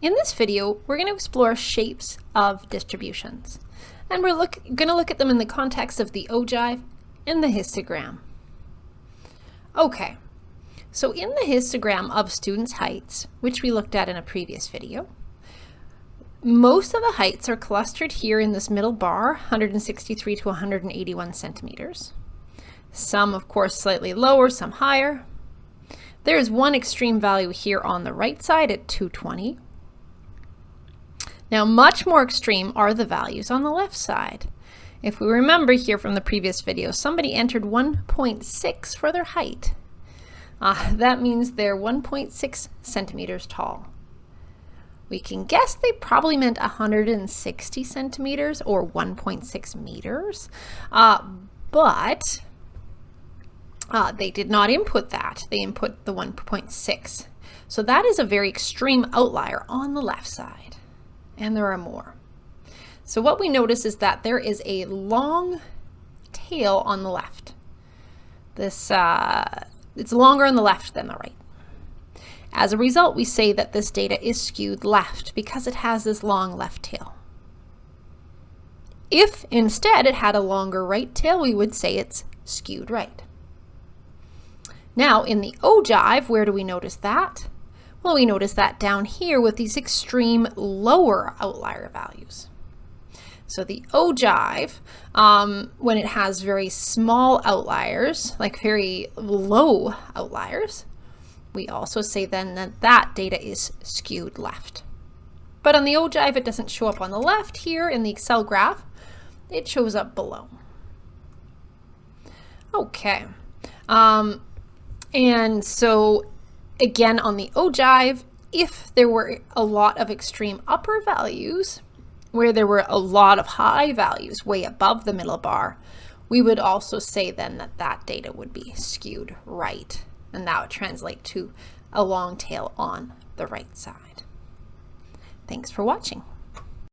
In this video, we're going to explore shapes of distributions, and we're going to look at them in the context of the ogive and the histogram. Okay, so in the histogram of students' heights, which we looked at in a previous video, most of the heights are clustered here in this middle bar, 163 to 181 centimeters. Some, of course, slightly lower, some higher. There is one extreme value here on the right side at 220. Now, much more extreme are the values on the left side. If we remember here from the previous video, somebody entered 1.6 for their height. That means they're 1.6 centimeters tall. We can guess they probably meant 160 centimeters or 1.6 meters, but they did not input that. They input the 1.6. So that is a very extreme outlier on the left side. And there are more. So what we notice is that there is a long tail on the left. It's longer on the left than the right. As a result, we say that this data is skewed left because it has this long left tail. If instead it had a longer right tail, we would say it's skewed right. Now in the ogive, where do we notice that? Well, we notice that down here with these extreme lower outlier values. So the ogive, when it has very small outliers, like very low outliers, we also say then that that data is skewed left. But on the ogive, it doesn't show up on the left here in the Excel graph. It shows up below. Okay. And so again, on the ogive, if there were a lot of extreme upper values, where there were a lot of high values way above the middle bar, we would also say then that that data would be skewed right. And that would translate to a long tail on the right side. Thanks for watching.